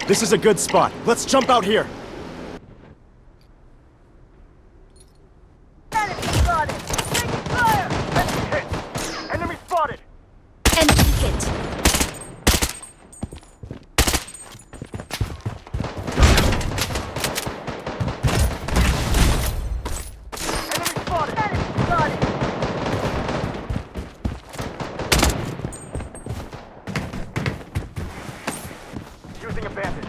This is a good spot. Let's jump out here. Enemy spotted! Taking fire! Enemy hit! Enemy spotted! Enemy hit. Enemy spotted! Enemy spotted! Using a bandage.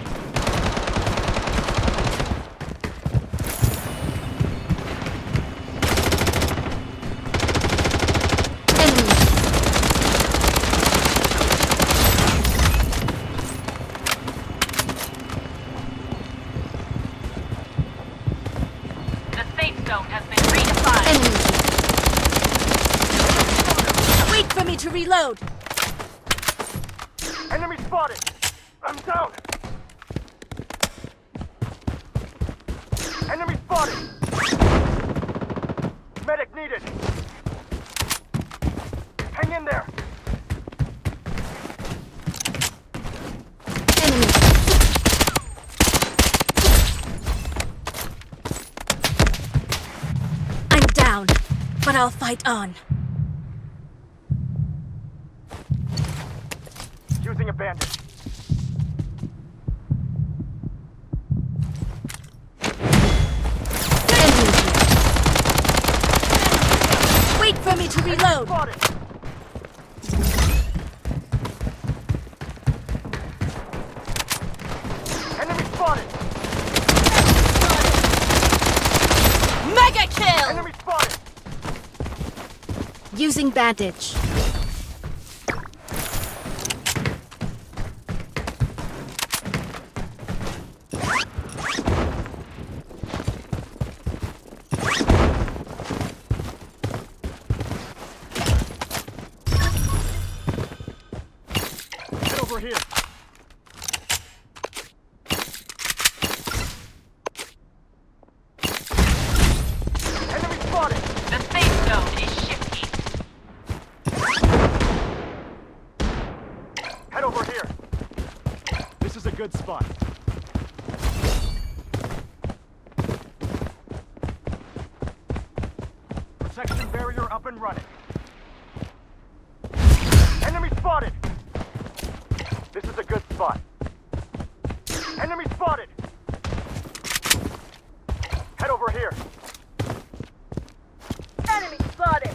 Enemy. The safe zone has been redefined. Enemy. Wait for me to reload. Enemy spotted! I'm down! Enemy spotted! Medic needed! Hang in there! Enemy. I'm down, but I'll fight on. Using a bandage. Enemy here. Wait for me to reload. Spotted! Enemy spotted! Mega kill! Enemy spotted! Using bandage. Get over here! Enemy spotted! The safe zone is shifting. Head over here! This is a good spot. Protection barrier up and running. Enemy spotted! This is a good spot. Enemy spotted! Head over here. Enemy spotted!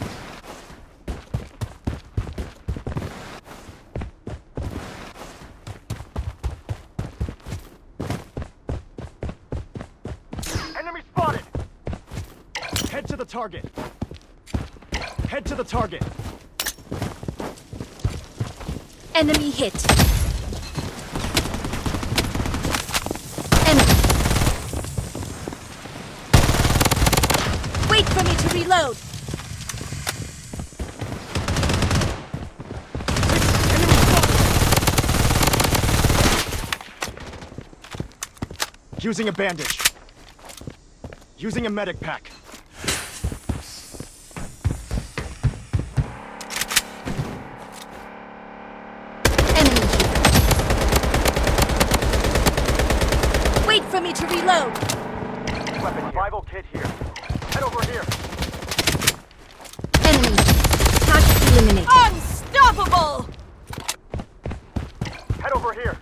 Enemy spotted! Head to the target. Head to the target. Enemy hit. Enemy. Wait for me to reload. Enemy spotted! Using a bandage. Using a medic pack. Enemy here. Wait for me to reload. Weapon revival kit here. Head over here. Enemy. Target eliminated. Unstoppable! Head over here.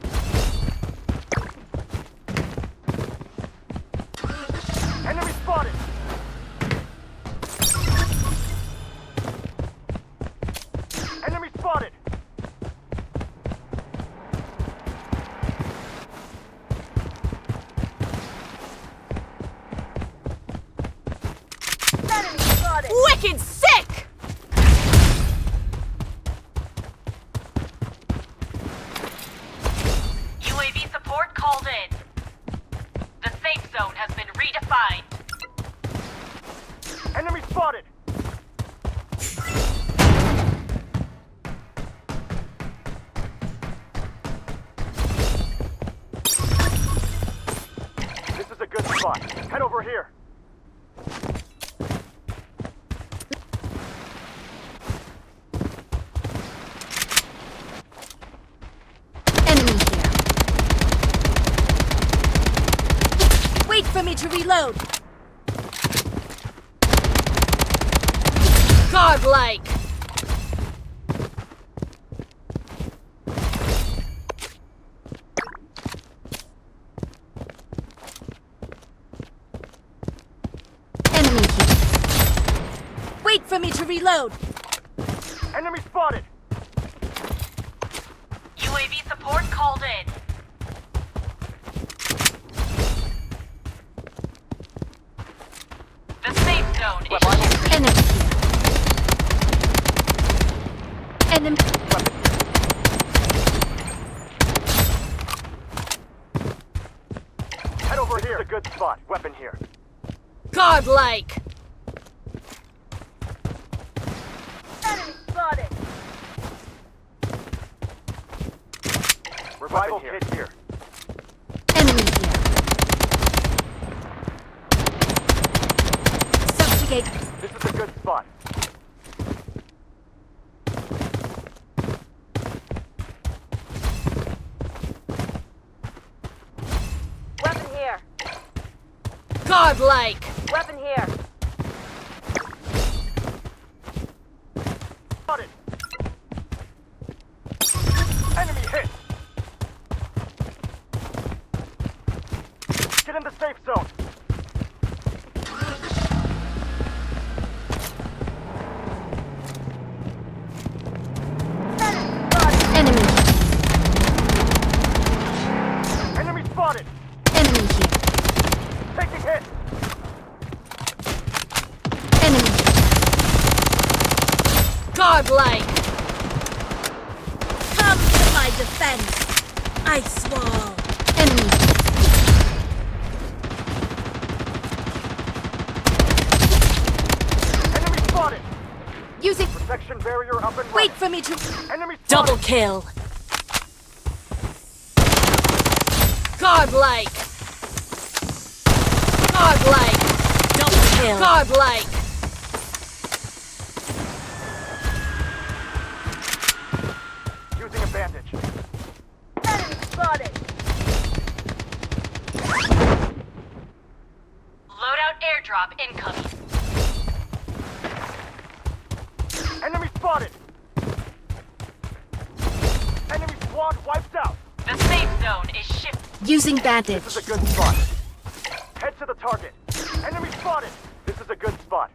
Enemy spotted! Enemy spotted! Enemy spotted! Wicked sick! UAV support called in. The safe zone has been redefined. Enemy spotted! This is a good spot. Head over here. Enemy here. to reload. Godlike. Enemy here. Wait for me to reload. Enemy spotted. UAV support called in. The safe zone is shifting. Enemy here. Enemy. Head over here. This is a good spot. Weapon here. Godlike. Enemy spotted. Revival kit here. Enemy here. Subjugate. This is a good spot. Weapon here. Godlike. Weapon here. Spotted. Enemy hit. Get in the safe zone. Enemy. Enemy spotted. Enemy here. Taking hit. Enemy. Godlike. Come to my defense. Ice wall. Enemy. Enemy spotted. Using. Protection barrier up and running. Wait for me to. Enemy spotted. Double kill. Godlike. Godlike. Double kill. Godlike. Using a bandage. Enemy spotted. Loadout airdrop incoming. Enemy spotted. Enemy squad wiped out. The safe zone is shifting. Using bandage. This is a good spot. Head to the target. Enemy spotted. This is a good spot.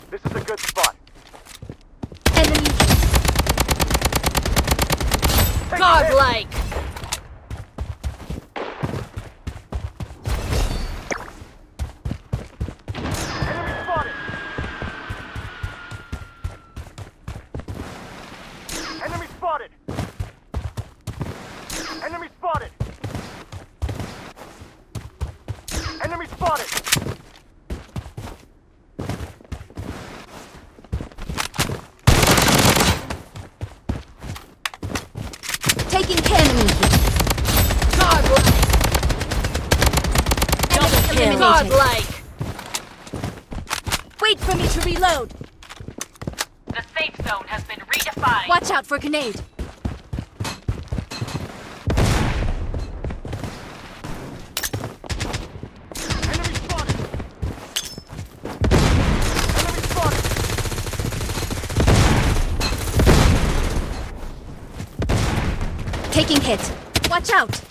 This is a good spot. Enemy. Take a hit. Godlike. Enemy spotted. Enemy spotted. Enemy spotted. Enemy spotted. Taking enemy here. Godlike. Enemy eliminated. Godlike. Wait for me to reload. The safe zone has been redefined. Watch out for grenade. Enemy spotted. Enemy spotted. Taking hit. Watch out.